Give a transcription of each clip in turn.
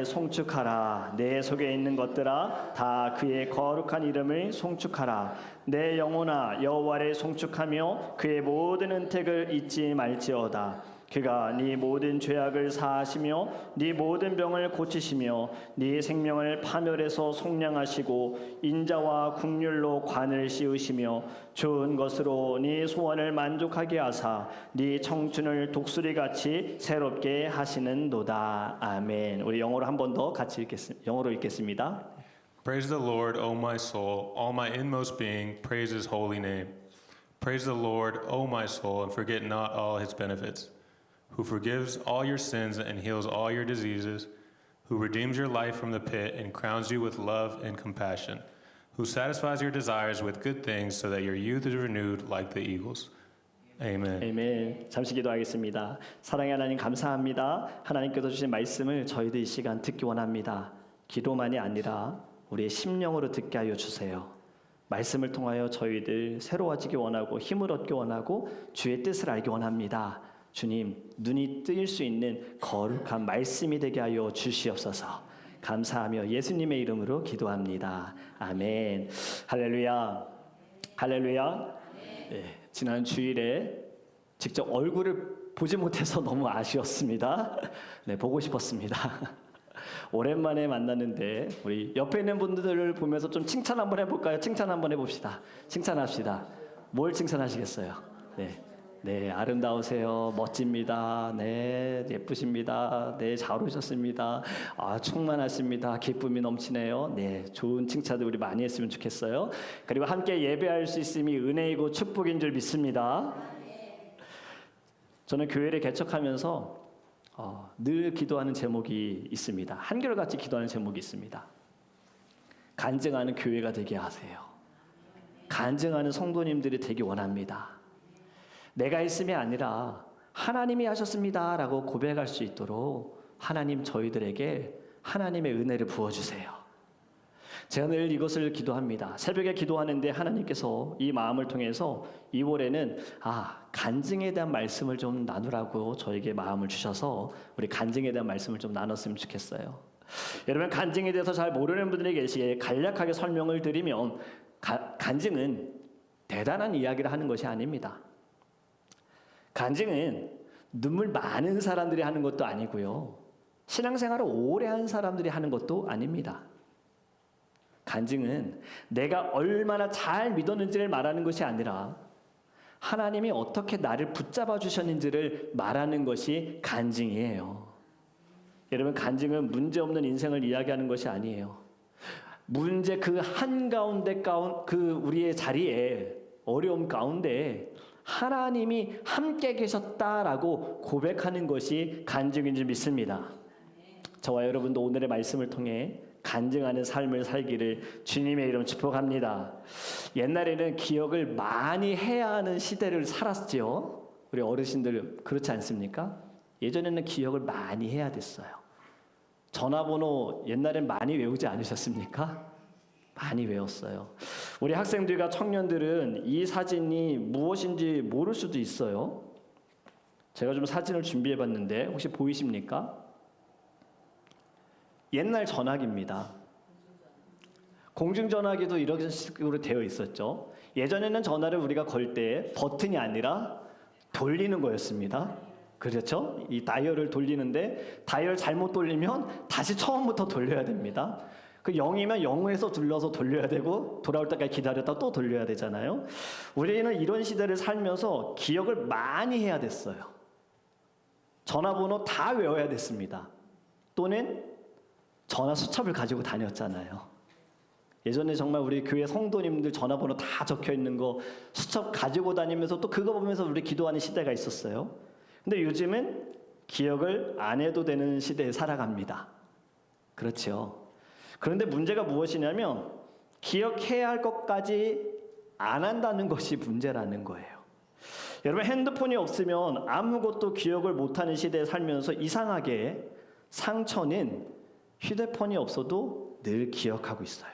여호와를 송축하라. 내 속에 있는 것들아 다 그의 거룩한 이름을 송축하라. 내 영혼아 여호와를 송축하며 그의 모든 은택을 잊지 말지어다. 그가 네 모든 죄악을 사하시며 네 모든 병을 고치시며 네 생명을 파멸해서 속량하시고 인자와 국률로 관을 씌우시며 좋은 것으로 네 소원을 만족하게 하사 네 청춘을 독수리같이 새롭게 하시는도다. 아멘. 우리 영어로 한 번 더 같이 읽겠습니다. Praise the Lord, O my soul, all my inmost being, praise his holy name. Praise the Lord, O my soul, and forget not all his benefits, who forgives all your sins and heals all your diseases, who redeems your life from the pit and crowns you with love and compassion, who satisfies your desires with good things so that your youth is renewed like the eagles. Amen. 아멘. 잠시 기도하겠습니다. 사랑의 하나님 감사합니다. 하나님께서 주신 말씀을 저희도 이 시간 듣기 원합니다. 기도만이 아니라 우리의 심령으로 듣게 하여 주세요. 말씀을 통하여 저희들 새로워지기 원하고 힘을 얻기 원하고 주의 뜻을 알기 원합니다. 주님, 눈이 뜨일 수 있는 거룩한 말씀이 되게 하여 주시옵소서. 감사하며 예수님의 이름으로 기도합니다. 아멘. 할렐루야. 할렐루야. 네, 지난 주일에 직접 얼굴을 보지 못해서 너무 아쉬웠습니다. 네, 보고 싶었습니다. 오랜만에 만났는데 우리 옆에 있는 분들을 보면서 좀 칭찬 한번 해볼까요? 칭찬 한번 해봅시다. 칭찬합시다. 뭘 칭찬하시겠어요? 네, 아름다우세요. 멋집니다. 네, 예쁘십니다. 네, 잘 오셨습니다. 충만하십니다. 기쁨이 넘치네요. 네, 좋은 칭찬들 우리 많이 했으면 좋겠어요. 그리고 함께 예배할 수 있음이 은혜이고 축복인 줄 믿습니다. 저는 교회를 개척하면서 늘 기도하는 제목이 있습니다. 한결같이 기도하는 제목이 있습니다. 간증하는 교회가 되게 하세요. 간증하는 성도님들이 되기 원합니다. 내가 했음이 아니라 하나님이 하셨습니다 라고 고백할 수 있도록 하나님 저희들에게 하나님의 은혜를 부어주세요. 제가 늘 이것을 기도합니다. 새벽에 기도하는데 하나님께서 이 마음을 통해서 2월에는 간증에 대한 말씀을 좀 나누라고 저에게 마음을 주셔서 우리 간증에 대한 말씀을 좀 나눴으면 좋겠어요. 여러분, 간증에 대해서 잘 모르는 분들이 계시기에 간략하게 설명을 드리면 간증은 대단한 이야기를 하는 것이 아닙니다. 간증은 눈물 많은 사람들이 하는 것도 아니고요. 신앙생활을 오래 한 사람들이 하는 것도 아닙니다. 간증은 내가 얼마나 잘 믿었는지를 말하는 것이 아니라 하나님이 어떻게 나를 붙잡아 주셨는지를 말하는 것이 간증이에요. 여러분, 간증은 문제 없는 인생을 이야기하는 것이 아니에요. 문제 그 한가운데 그 우리의 자리에 어려움 가운데 하나님이 함께 계셨다라고 고백하는 것이 간증인 줄 믿습니다. 저와 여러분도 오늘의 말씀을 통해 간증하는 삶을 살기를 주님의 이름 축복합니다. 옛날에는 기억을 많이 해야 하는 시대를 살았죠. 우리 어르신들 그렇지 않습니까? 예전에는 기억을 많이 해야 됐어요. 전화번호 옛날엔 많이 외우지 않으셨습니까? 많이 외웠어요. 우리 학생들과 청년들은 이 사진이 무엇인지 모를 수도 있어요. 제가 좀 사진을 준비해 봤는데 혹시 보이십니까? 옛날 전화기입니다. 공중전화기도 이런 식으로 되어 있었죠. 예전에는 전화를 우리가 걸 때 버튼이 아니라 돌리는 거였습니다. 그렇죠? 이 다이얼을 돌리는데 다이얼 잘못 돌리면 다시 처음부터 돌려야 됩니다. 그 0이면 0에서 눌러서 돌려야 되고 돌아올 때까지 기다렸다 또 돌려야 되잖아요. 우리는 이런 시대를 살면서 기억을 많이 해야 됐어요. 전화번호 다 외워야 됐습니다. 또는 전화 수첩을 가지고 다녔잖아요. 예전에 정말 우리 교회 성도님들 전화번호 다 적혀 있는 거 수첩 가지고 다니면서 또 그거 보면서 우리 기도하는 시대가 있었어요. 근데 요즘은 기억을 안 해도 되는 시대에 살아갑니다. 그렇죠. 그런데 문제가 무엇이냐면 기억해야 할 것까지 안 한다는 것이 문제라는 거예요. 여러분, 핸드폰이 없으면 아무것도 기억을 못하는 시대에 살면서 이상하게 상처는 휴대폰이 없어도 늘 기억하고 있어요.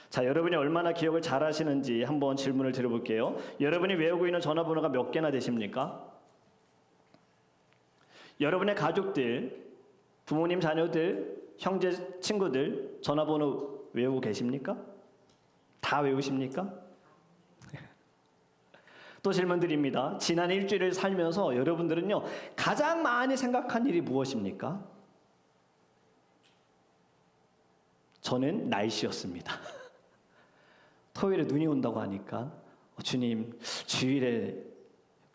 자, 여러분이 얼마나 기억을 잘 하시는지 한번 질문을 드려볼게요. 여러분이 외우고 있는 전화번호가 몇 개나 되십니까? 여러분의 가족들, 부모님, 자녀들, 형제, 친구들 전화번호 외우고 계십니까? 다 외우십니까? 또 질문 드립니다. 지난 일주일을 살면서 여러분들은요, 가장 많이 생각한 일이 무엇입니까? 저는 날씨였습니다. 토요일에 눈이 온다고 하니까 주님, 주일에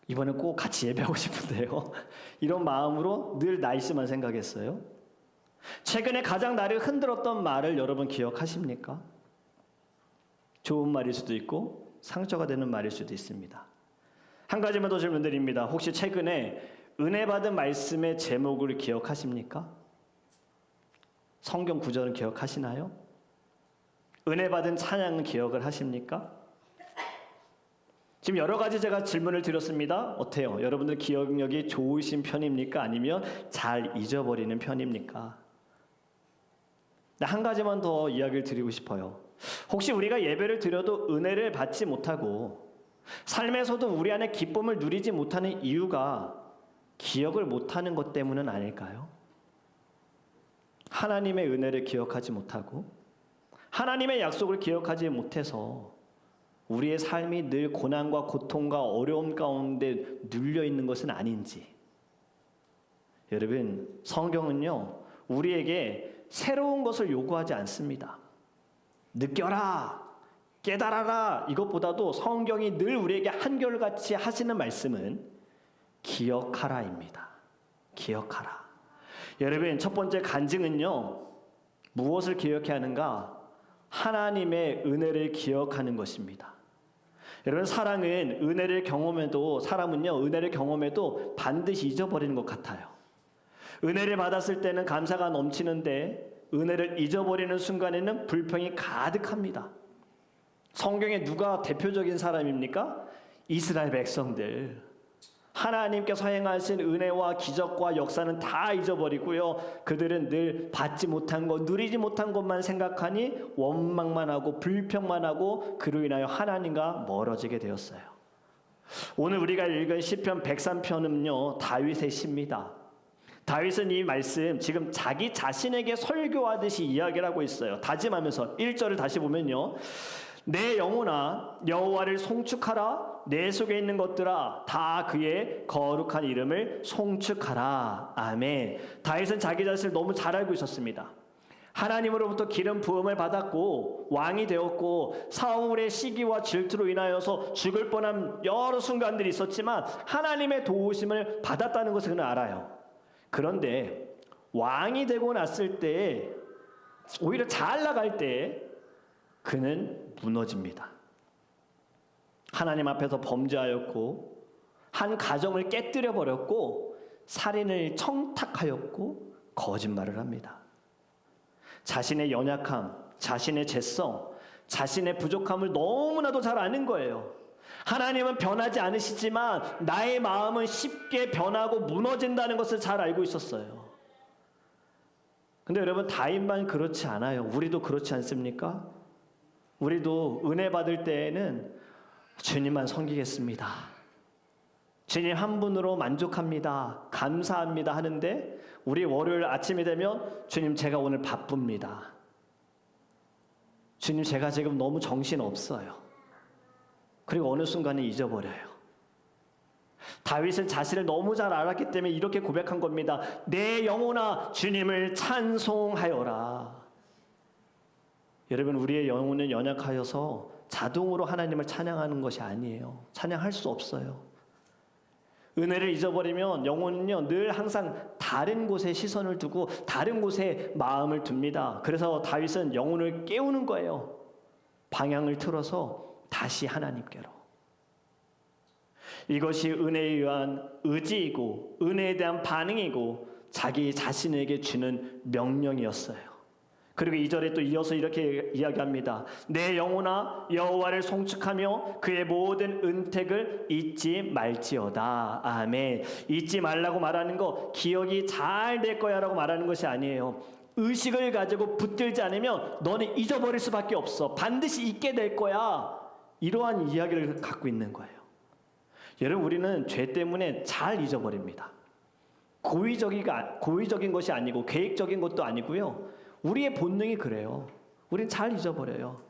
이번엔 꼭 같이 예배하고 싶은데요. 이런 마음으로 늘 날씨만 생각했어요. 최근에 가장 나를 흔들었던 말을 여러분 기억하십니까? 좋은 말일 수도 있고 상처가 되는 말일 수도 있습니다. 한 가지만 더 질문드립니다. 혹시 최근에 은혜 받은 말씀의 제목을 기억하십니까? 성경 구절은 기억하시나요? 은혜 받은 찬양은 기억을 하십니까? 지금 여러 가지 제가 질문을 드렸습니다. 어때요? 여러분들 기억력이 좋으신 편입니까? 아니면 잘 잊어버리는 편입니까? 한 가지만 더 이야기를 드리고 싶어요. 혹시 우리가 예배를 드려도 은혜를 받지 못하고 삶에서도 우리 안에 기쁨을 누리지 못하는 이유가 기억을 못하는 것 때문은 아닐까요? 하나님의 은혜를 기억하지 못하고 하나님의 약속을 기억하지 못해서 우리의 삶이 늘 고난과 고통과 어려움 가운데 눌려 있는 것은 아닌지. 여러분, 성경은요, 우리에게 새로운 것을 요구하지 않습니다. 느껴라, 깨달아라, 이것보다도 성경이 늘 우리에게 한결같이 하시는 말씀은 기억하라입니다. 기억하라. 여러분, 첫 번째 간증은요, 무엇을 기억해야 하는가? 하나님의 은혜를 기억하는 것입니다. 여러분, 사랑은 은혜를 경험해도, 사람은요, 은혜를 경험해도 반드시 잊어버리는 것 같아요. 은혜를 받았을 때는 감사가 넘치는데 은혜를 잊어버리는 순간에는 불평이 가득합니다. 성경에 누가 대표적인 사람입니까? 이스라엘 백성들. 하나님께서 행하신 은혜와 기적과 역사는 다 잊어버리고요. 그들은 늘 받지 못한 것, 누리지 못한 것만 생각하니 원망만 하고 불평만 하고 그로 인하여 하나님과 멀어지게 되었어요. 오늘 우리가 읽은 시편 103편은요, 다윗의 시입니다. 다윗은 이 말씀 지금 자기 자신에게 설교하듯이 이야기를 하고 있어요. 다짐하면서 1절을 다시 보면요. 내 영혼아 여호와를 송축하라. 내 속에 있는 것들아 다 그의 거룩한 이름을 송축하라. 아멘. 다윗은 자기 자신을 너무 잘 알고 있었습니다. 하나님으로부터 기름 부음을 받았고 왕이 되었고 사울의 시기와 질투로 인하여서 죽을 뻔한 여러 순간들이 있었지만 하나님의 도우심을 받았다는 것을 그는 알아요. 그런데 왕이 되고 났을 때 오히려 잘 나갈 때 그는 무너집니다. 하나님 앞에서 범죄하였고 한 가정을 깨뜨려 버렸고 살인을 청탁하였고 거짓말을 합니다. 자신의 연약함, 자신의 죄성, 자신의 부족함을 너무나도 잘 아는 거예요. 하나님은 변하지 않으시지만 나의 마음은 쉽게 변하고 무너진다는 것을 잘 알고 있었어요. 근데 여러분, 다윗만 그렇지 않아요. 우리도 그렇지 않습니까? 우리도 은혜 받을 때에는 주님만 섬기겠습니다. 주님 한 분으로 만족합니다. 감사합니다 하는데 우리 월요일 아침이 되면 주님 제가 오늘 바쁩니다. 주님 제가 지금 너무 정신 없어요. 그리고 어느 순간에 잊어버려요. 다윗은 자신을 너무 잘 알았기 때문에 이렇게 고백한 겁니다. 내 영혼아 주님을 찬송하여라. 여러분, 우리의 영혼은 연약하여서 자동으로 하나님을 찬양하는 것이 아니에요. 찬양할 수 없어요. 은혜를 잊어버리면 영혼은요, 늘 항상 다른 곳에 시선을 두고 다른 곳에 마음을 둡니다. 그래서 다윗은 영혼을 깨우는 거예요. 방향을 틀어서 다시 하나님께로. 이것이 은혜에 의한 의지이고 은혜에 대한 반응이고 자기 자신에게 주는 명령이었어요. 그리고 2절에 또 이어서 이렇게 이야기합니다. 내 영혼아 여호와를 송축하며 그의 모든 은택을 잊지 말지어다. 아멘. 잊지 말라고 말하는 거 기억이 잘 될 거야 라고 말하는 것이 아니에요. 의식을 가지고 붙들지 않으면 너는 잊어버릴 수밖에 없어. 반드시 잊게 될 거야. 이러한 이야기를 갖고 있는 거예요. 여러분, 우리는 죄 때문에 잘 잊어버립니다. 고의적인 것이 아니고 계획적인 것도 아니고요. 우리의 본능이 그래요. 우린 잘 잊어버려요.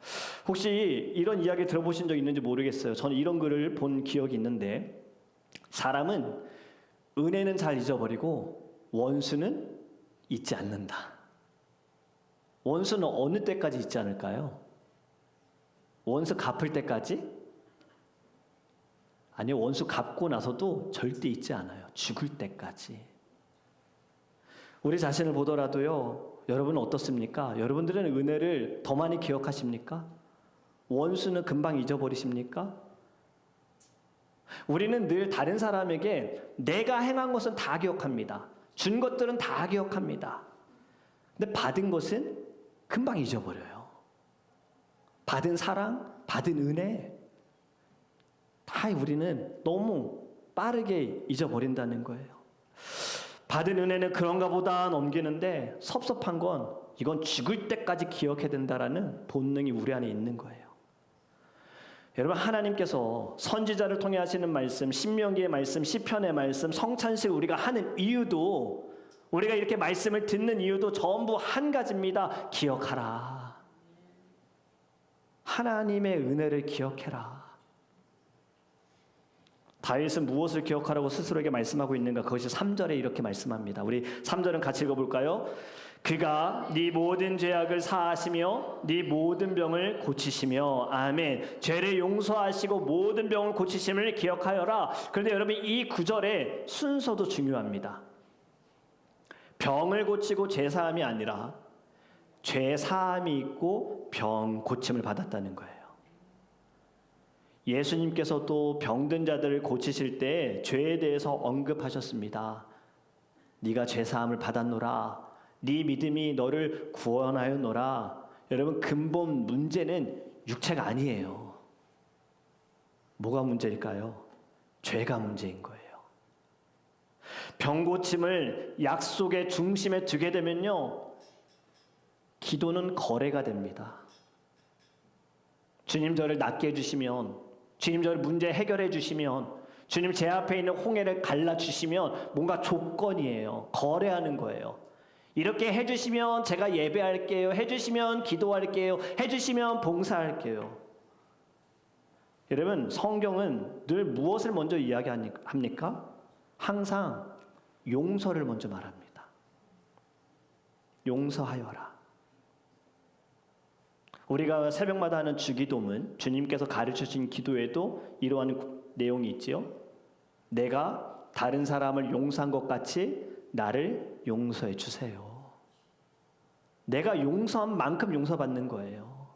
혹시 이런 이야기 들어보신 적 있는지 모르겠어요. 저는 이런 글을 본 기억이 있는데, 사람은 은혜는 잘 잊어버리고 원수는 잊지 않는다. 원수는 어느 때까지 잊지 않을까요? 원수 갚을 때까지? 아니요, 원수 갚고 나서도 절대 잊지 않아요. 죽을 때까지. 우리 자신을 보더라도요, 여러분은 어떻습니까? 여러분들은 은혜를 더 많이 기억하십니까? 원수는 금방 잊어버리십니까? 우리는 늘 다른 사람에게 내가 행한 것은 다 기억합니다. 준 것들은 다 기억합니다. 근데 받은 것은 금방 잊어버려요. 받은 사랑, 받은 은혜, 다 우리는 너무 빠르게 잊어버린다는 거예요. 받은 은혜는 그런가 보다 넘기는데, 섭섭한 건 이건 죽을 때까지 기억해야 된다라는 본능이 우리 안에 있는 거예요. 여러분, 하나님께서 선지자를 통해 하시는 말씀, 신명기의 말씀, 시편의 말씀, 성찬식을 우리가 하는 이유도, 우리가 이렇게 말씀을 듣는 이유도 전부 한 가지입니다. 기억하라. 하나님의 은혜를 기억해라. 다윗은 무엇을 기억하라고 스스로에게 말씀하고 있는가? 그것이 3절에 이렇게 말씀합니다. 우리 3절은 같이 읽어볼까요? 그가 네 모든 죄악을 사하시며 네 모든 병을 고치시며, 아멘. 죄를 용서하시고 모든 병을 고치심을 기억하여라. 그런데 여러분, 이 구절의 순서도 중요합니다. 병을 고치고 죄 사함이 아니라 죄 사함이 있고 병 고침을 받았다는 거예요. 예수님께서도 병든 자들을 고치실 때 죄에 대해서 언급하셨습니다. 네가 죄 사함을 받았노라. 네 믿음이 너를 구원하였노라. 여러분, 근본 문제는 육체가 아니에요. 뭐가 문제일까요? 죄가 문제인 거예요. 병 고침을 약속의 중심에 두게 되면요, 기도는 거래가 됩니다. 주님 저를 낫게 해주시면, 주님 저를 문제 해결해 주시면, 주님 제 앞에 있는 홍해를 갈라주시면 뭔가 조건이에요. 거래하는 거예요. 이렇게 해주시면 제가 예배할게요. 해주시면 기도할게요. 해주시면 봉사할게요. 여러분, 성경은 늘 무엇을 먼저 이야기합니까? 항상 용서를 먼저 말합니다. 용서하여라. 우리가 새벽마다 하는 주기도문, 주님께서 가르쳐주신 기도에도 이러한 내용이 있지요. 내가 다른 사람을 용서한 것 같이 나를 용서해 주세요. 내가 용서한 만큼 용서받는 거예요.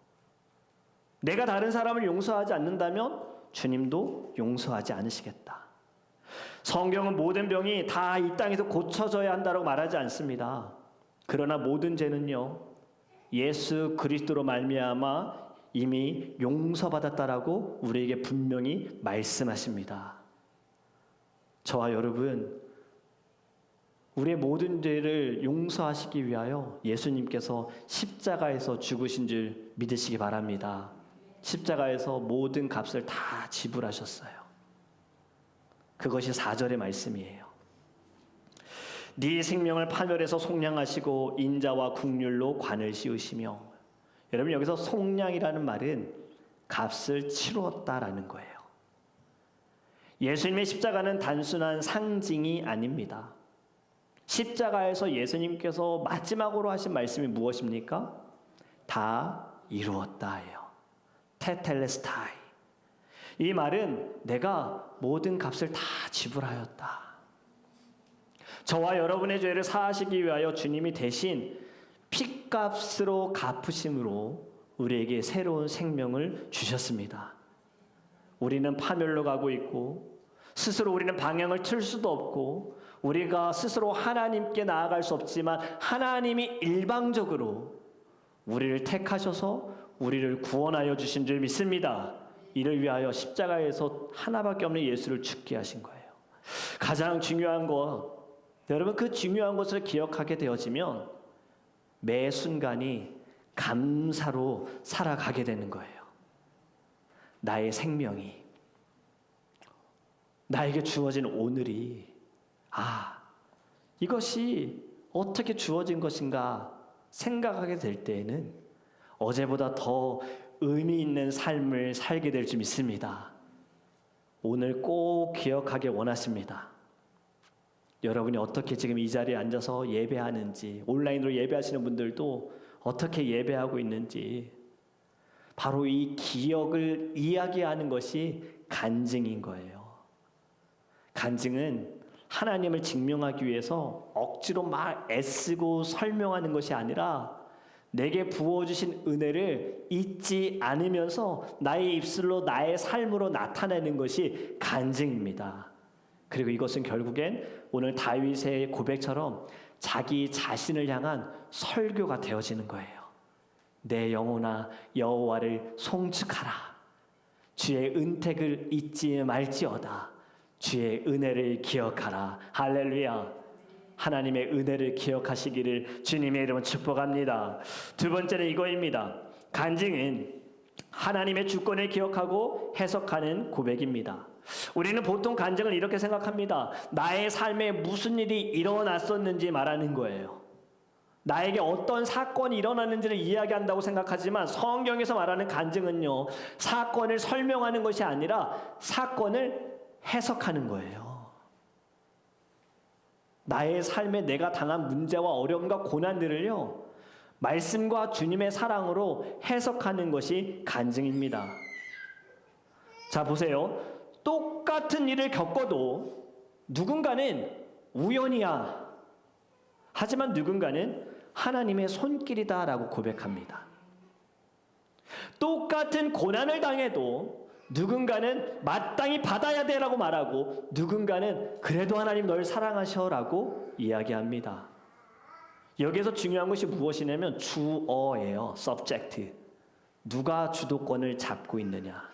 내가 다른 사람을 용서하지 않는다면 주님도 용서하지 않으시겠다. 성경은 모든 병이 다 이 땅에서 고쳐져야 한다고 말하지 않습니다. 그러나 모든 죄는요, 예수 그리스도로 말미암아 이미 용서받았다라고 우리에게 분명히 말씀하십니다. 저와 여러분, 우리의 모든 죄를 용서하시기 위하여 예수님께서 십자가에서 죽으신 줄 믿으시기 바랍니다. 십자가에서 모든 값을 다 지불하셨어요. 그것이 4절의 말씀이에요. 네 생명을 파멸해서 속량하시고 인자와 국률로 관을 씌우시며. 여러분, 여기서 속량이라는 말은 값을 치루었다라는 거예요. 예수님의 십자가는 단순한 상징이 아닙니다. 십자가에서 예수님께서 마지막으로 하신 말씀이 무엇입니까? 다 이루었다예요. 테텔레스타이. 이 말은 내가 모든 값을 다 지불하였다. 저와 여러분의 죄를 사하시기 위하여 주님이 대신 핏값으로 갚으심으로 우리에게 새로운 생명을 주셨습니다. 우리는 파멸로 가고 있고, 스스로 우리는 방향을 틀 수도 없고, 우리가 스스로 하나님께 나아갈 수 없지만 하나님이 일방적으로 우리를 택하셔서 우리를 구원하여 주신 줄 믿습니다. 이를 위하여 십자가에서 하나밖에 없는 예수를 죽게 하신 거예요. 가장 중요한 것, 여러분, 그 중요한 것을 기억하게 되어지면 매 순간이 감사로 살아가게 되는 거예요. 나의 생명이, 나에게 주어진 오늘이, 이것이 어떻게 주어진 것인가 생각하게 될 때에는 어제보다 더 의미 있는 삶을 살게 될 줄 믿습니다. 오늘 꼭 기억하길 원하십니다. 여러분이 어떻게 지금 이 자리에 앉아서 예배하는지, 온라인으로 예배하시는 분들도 어떻게 예배하고 있는지, 바로 이 기억을 이야기하는 것이 간증인 거예요. 간증은 하나님을 증명하기 위해서 억지로 막 애쓰고 설명하는 것이 아니라 내게 부어주신 은혜를 잊지 않으면서 나의 입술로 나의 삶으로 나타내는 것이 간증입니다. 그리고 이것은 결국엔 오늘 다윗의 고백처럼 자기 자신을 향한 설교가 되어지는 거예요. 내 영혼아 여호와를 송축하라. 주의 은택을 잊지 말지어다. 주의 은혜를 기억하라. 할렐루야. 하나님의 은혜를 기억하시기를 주님의 이름으로 축복합니다. 두 번째는 이거입니다. 간증은 하나님의 주권을 기억하고 해석하는 고백입니다. 우리는 보통 간증을 이렇게 생각합니다. 나의 삶에 무슨 일이 일어났었는지 말하는 거예요. 나에게 어떤 사건이 일어났는지를 이야기한다고 생각하지만 성경에서 말하는 간증은요, 사건을 설명하는 것이 아니라 사건을 해석하는 거예요. 나의 삶에 내가 당한 문제와 어려움과 고난들을요, 말씀과 주님의 사랑으로 해석하는 것이 간증입니다. 자, 보세요. 똑같은 일을 겪어도 누군가는 우연이야. 하지만 누군가는 하나님의 손길이다라고 고백합니다. 똑같은 고난을 당해도 누군가는 마땅히 받아야 돼라고 말하고 누군가는 그래도 하나님 널 사랑하셔라고 이야기합니다. 여기에서 중요한 것이 무엇이냐면 주어예요. subject. 누가 주도권을 잡고 있느냐.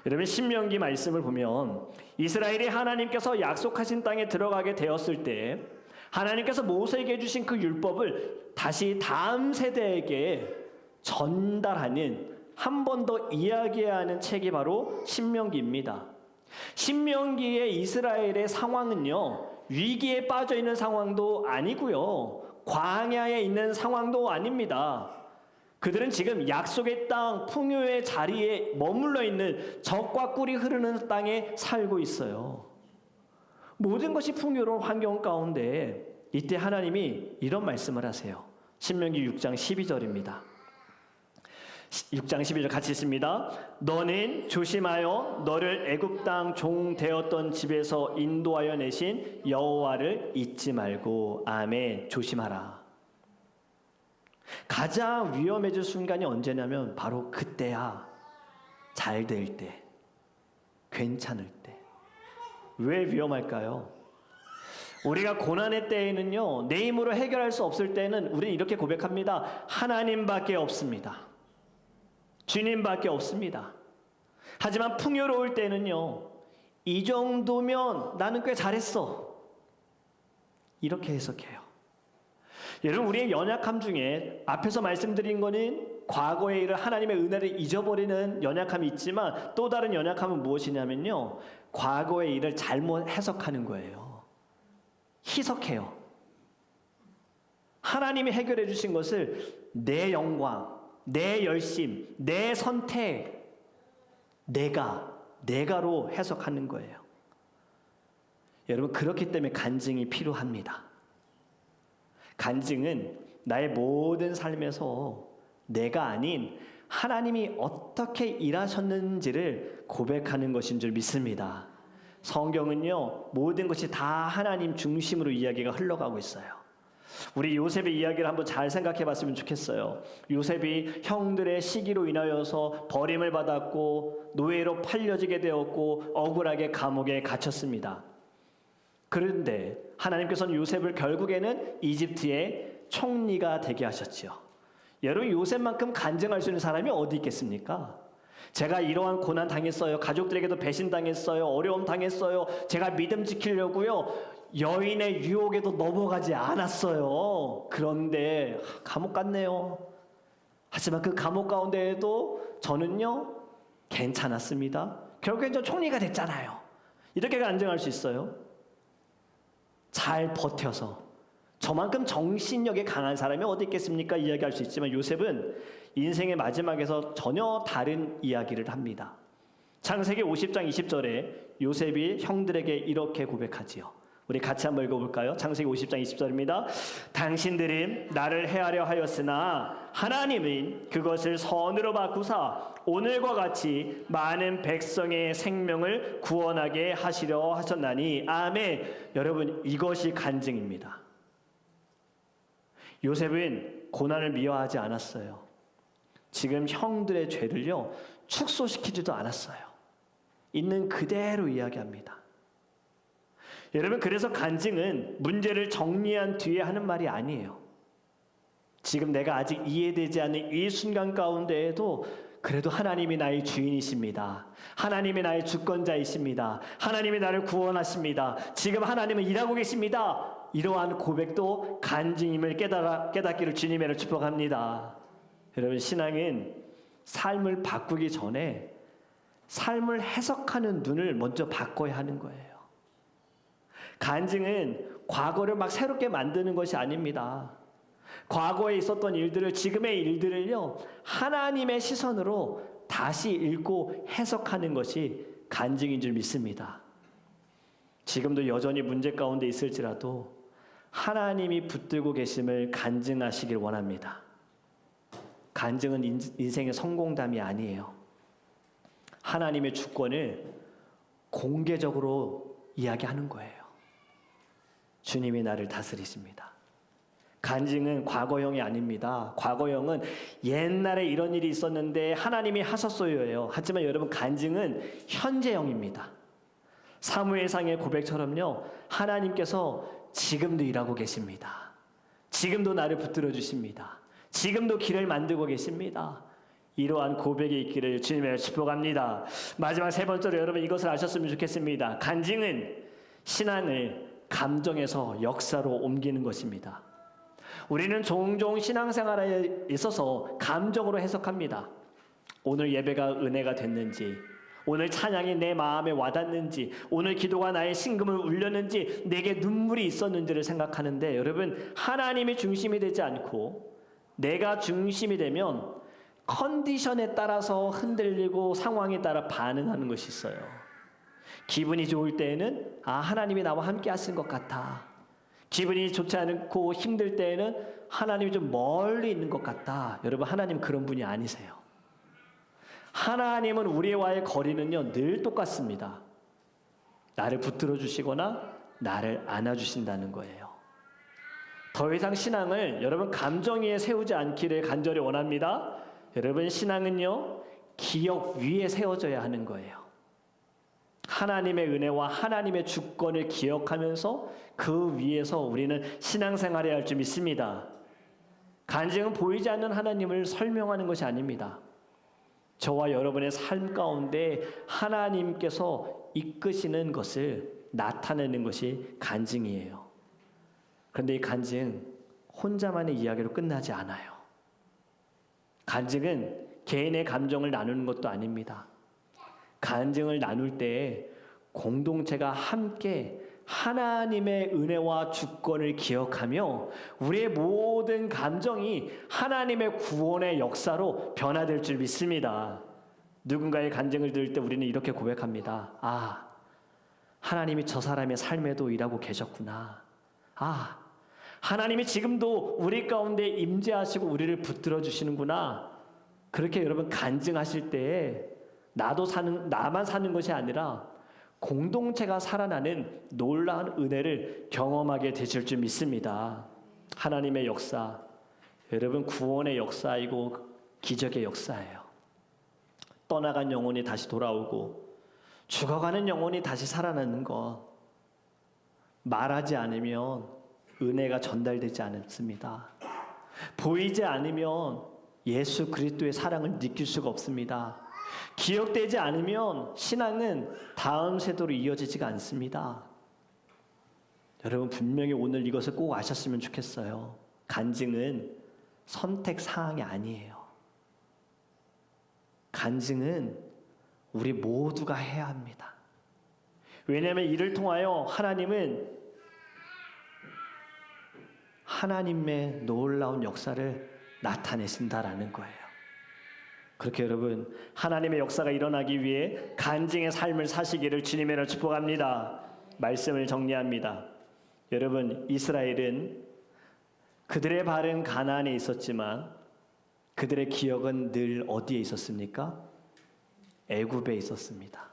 여러분 신명기 말씀을 보면 이스라엘이 하나님께서 약속하신 땅에 들어가게 되었을 때 하나님께서 모세에게 주신 그 율법을 다시 다음 세대에게 전달하는 한 번 더 이야기하는 책이 바로 신명기입니다. 신명기의 이스라엘의 상황은요, 위기에 빠져 있는 상황도 아니고요, 광야에 있는 상황도 아닙니다. 그들은 지금 약속의 땅, 풍요의 자리에 머물러 있는 적과 꿀이 흐르는 땅에 살고 있어요. 모든 것이 풍요로운 환경 가운데 이때 하나님이 이런 말씀을 하세요. 신명기 6장 12절입니다. 6장 12절 같이 읽습니다. 너는 조심하여 너를 애굽 땅 종 되었던 집에서 인도하여 내신 여호와를 잊지 말고. 아멘. 조심하라. 가장 위험해질 순간이 언제냐면 바로 그때야. 잘 될 때, 괜찮을 때. 왜 위험할까요? 우리가 고난의 때에는요, 내 힘으로 해결할 수 없을 때는 우리는 이렇게 고백합니다. 하나님밖에 없습니다. 주님밖에 없습니다. 하지만 풍요로울 때는요, 이 정도면 나는 꽤 잘했어. 이렇게 해석해요. 여러분, 우리의 연약함 중에 앞에서 말씀드린 거는 과거의 일을 하나님의 은혜를 잊어버리는 연약함이 있지만 또 다른 연약함은 무엇이냐면요, 과거의 일을 잘못 해석하는 거예요. 희석해요. 하나님이 해결해 주신 것을 내 영광, 내 열심, 내 선택, 내가로 해석하는 거예요. 여러분, 그렇기 때문에 간증이 필요합니다. 간증은 나의 모든 삶에서 내가 아닌 하나님이 어떻게 일하셨는지를 고백하는 것인 줄 믿습니다. 성경은요, 모든 것이 다 하나님 중심으로 이야기가 흘러가고 있어요. 우리 요셉의 이야기를 한번 잘 생각해 봤으면 좋겠어요. 요셉이 형들의 시기로 인하여서 버림을 받았고 노예로 팔려지게 되었고 억울하게 감옥에 갇혔습니다. 그런데 하나님께서는 요셉을 결국에는 이집트의 총리가 되게 하셨죠. 여러분, 요셉만큼 간증할 수 있는 사람이 어디 있겠습니까? 제가 이러한 고난 당했어요. 가족들에게도 배신 당했어요. 어려움 당했어요. 제가 믿음 지키려고요, 여인의 유혹에도 넘어가지 않았어요. 그런데 감옥 갔네요. 하지만 그 감옥 가운데에도 저는요, 괜찮았습니다. 결국엔 저 총리가 됐잖아요. 이렇게 간증할 수 있어요. 잘 버텨서 저만큼 정신력이 강한 사람이 어디 있겠습니까? 이야기할 수 있지만 요셉은 인생의 마지막에서 전혀 다른 이야기를 합니다. 창세기 50장 20절에 요셉이 형들에게 이렇게 고백하지요. 우리 같이 한번 읽어볼까요? 창세기 50장 20절입니다. 당신들이 나를 해하려 하였으나 하나님은 그것을 선으로 바꾸사 오늘과 같이 많은 백성의 생명을 구원하게 하시려 하셨나니 아멘. 여러분, 이것이 간증입니다. 요셉은 고난을 미워하지 않았어요. 지금 형들의 죄를요 축소시키지도 않았어요. 있는 그대로 이야기합니다. 여러분, 그래서 간증은 문제를 정리한 뒤에 하는 말이 아니에요. 지금 내가 아직 이해되지 않는 이 순간 가운데에도 그래도 하나님이 나의 주인이십니다. 하나님이 나의 주권자이십니다. 하나님이 나를 구원하십니다. 지금 하나님은 일하고 계십니다. 이러한 고백도 간증임을 깨닫기를 주님의 축복합니다. 여러분, 신앙은 삶을 바꾸기 전에 삶을 해석하는 눈을 먼저 바꿔야 하는 거예요. 간증은 과거를 막 새롭게 만드는 것이 아닙니다. 과거에 있었던 일들을, 지금의 일들을요 하나님의 시선으로 다시 읽고 해석하는 것이 간증인 줄 믿습니다. 지금도 여전히 문제 가운데 있을지라도 하나님이 붙들고 계심을 간증하시길 원합니다. 간증은 인생의 성공담이 아니에요. 하나님의 주권을 공개적으로 이야기하는 거예요. 주님이 나를 다스리십니다. 간증은 과거형이 아닙니다. 과거형은 옛날에 이런 일이 있었는데 하나님이 하셨어요예요. 하지만 여러분, 간증은 현재형입니다. 사무엘상의 고백처럼요 하나님께서 지금도 일하고 계십니다. 지금도 나를 붙들어 주십니다. 지금도 길을 만들고 계십니다. 이러한 고백이 있기를 주님의 축복합니다. 마지막 세 번째로 여러분 이것을 아셨으면 좋겠습니다. 간증은 신앙을 감정에서 역사로 옮기는 것입니다. 우리는 종종 신앙생활에 있어서 감정으로 해석합니다. 오늘 예배가 은혜가 됐는지, 오늘 찬양이 내 마음에 와닿는지, 오늘 기도가 나의 심금을 울렸는지, 내게 눈물이 있었는지를 생각하는데 여러분, 하나님이 중심이 되지 않고 내가 중심이 되면 컨디션에 따라서 흔들리고 상황에 따라 반응하는 것이 있어요. 기분이 좋을 때에는 하나님이 나와 함께 하신 것 같아. 기분이 좋지 않고 힘들 때에는 하나님이 좀 멀리 있는 것 같다. 여러분, 하나님 그런 분이 아니세요. 하나님은 우리와의 거리는요 늘 똑같습니다. 나를 붙들어 주시거나 나를 안아 주신다는 거예요. 더 이상 신앙을 여러분 감정 위에 세우지 않기를 간절히 원합니다. 여러분, 신앙은요 기억 위에 세워져야 하는 거예요. 하나님의 은혜와 하나님의 주권을 기억하면서 그 위에서 우리는 신앙생활해야 할 줄 믿습니다. 간증은 보이지 않는 하나님을 설명하는 것이 아닙니다. 저와 여러분의 삶 가운데 하나님께서 이끄시는 것을 나타내는 것이 간증이에요. 그런데 이 간증 혼자만의 이야기로 끝나지 않아요. 간증은 개인의 감정을 나누는 것도 아닙니다. 간증을 나눌 때 공동체가 함께 하나님의 은혜와 주권을 기억하며 우리의 모든 감정이 하나님의 구원의 역사로 변화될 줄 믿습니다. 누군가의 간증을 들을 때 우리는 이렇게 고백합니다. 하나님이 저 사람의 삶에도 일하고 계셨구나. 하나님이 지금도 우리 가운데 임재하시고 우리를 붙들어 주시는구나. 그렇게 여러분 간증하실 때에 나만 사는 것이 아니라 공동체가 살아나는 놀라운 은혜를 경험하게 되실 줄 믿습니다. 하나님의 역사, 여러분 구원의 역사이고 기적의 역사예요. 떠나간 영혼이 다시 돌아오고 죽어가는 영혼이 다시 살아나는 것, 말하지 않으면 은혜가 전달되지 않습니다. 보이지 않으면 예수 그리스도의 사랑을 느낄 수가 없습니다. 기억되지 않으면 신앙은 다음 세대로 이어지지가 않습니다. 여러분, 분명히 오늘 이것을 꼭 아셨으면 좋겠어요. 간증은 선택 사항이 아니에요. 간증은 우리 모두가 해야 합니다. 왜냐하면 이를 통하여 하나님은 하나님의 놀라운 역사를 나타내신다라는 거예요. 그렇게 여러분, 하나님의 역사가 일어나기 위해 간증의 삶을 사시기를 주님의 이름으로 축복합니다. 말씀을 정리합니다. 여러분, 이스라엘은 그들의 발은 가나안에 있었지만 그들의 기억은 늘 어디에 있었습니까? 애굽에 있었습니다.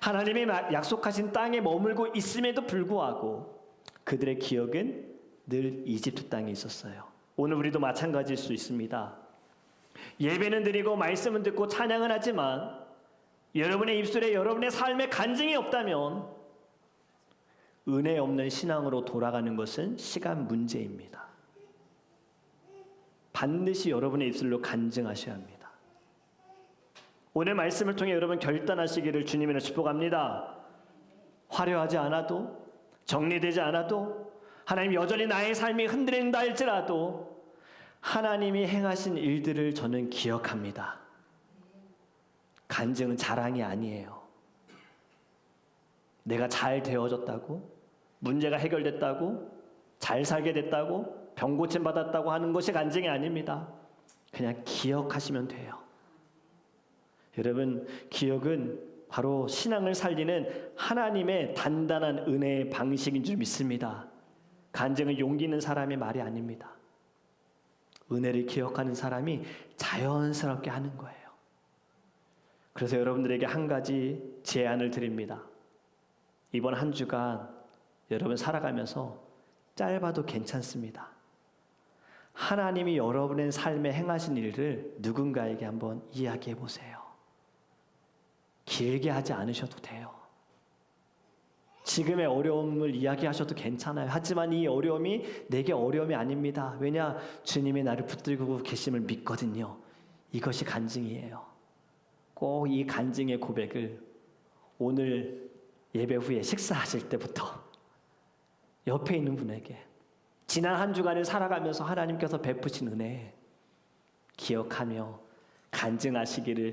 하나님이 약속하신 땅에 머물고 있음에도 불구하고 그들의 기억은 늘 이집트 땅에 있었어요. 오늘 우리도 마찬가지일 수 있습니다. 예배는 드리고 말씀은 듣고 찬양은 하지만 여러분의 입술에 여러분의 삶에 간증이 없다면 은혜 없는 신앙으로 돌아가는 것은 시간 문제입니다. 반드시 여러분의 입술로 간증하셔야 합니다. 오늘 말씀을 통해 여러분 결단하시기를 주님으로 축복합니다. 화려하지 않아도, 정리되지 않아도, 하나님 여전히 나의 삶이 흔들린다 할지라도 하나님이 행하신 일들을 저는 기억합니다. 간증은 자랑이 아니에요. 내가 잘 되어졌다고, 문제가 해결됐다고, 잘 살게 됐다고, 병 고침 받았다고 하는 것이 간증이 아닙니다. 그냥 기억하시면 돼요. 여러분, 기억은 바로 신앙을 살리는 하나님의 단단한 은혜의 방식인 줄 믿습니다. 간증은 용기 있는 사람의 말이 아닙니다. 은혜를 기억하는 사람이 자연스럽게 하는 거예요. 그래서 여러분들에게 한 가지 제안을 드립니다. 이번 한 주간 여러분 살아가면서 짧아도 괜찮습니다. 하나님이 여러분의 삶에 행하신 일을 누군가에게 한번 이야기해 보세요. 길게 하지 않으셔도 돼요. 지금의 어려움을 이야기하셔도 괜찮아요. 하지만 이 어려움이 내게 어려움이 아닙니다. 왜냐? 주님이 나를 붙들고 계심을 믿거든요. 이것이 간증이에요. 꼭 이 간증의 고백을 오늘 예배 후에 식사하실 때부터 옆에 있는 분에게 지난 한 주간을 살아가면서 하나님께서 베푸신 은혜 기억하며 간증하시기를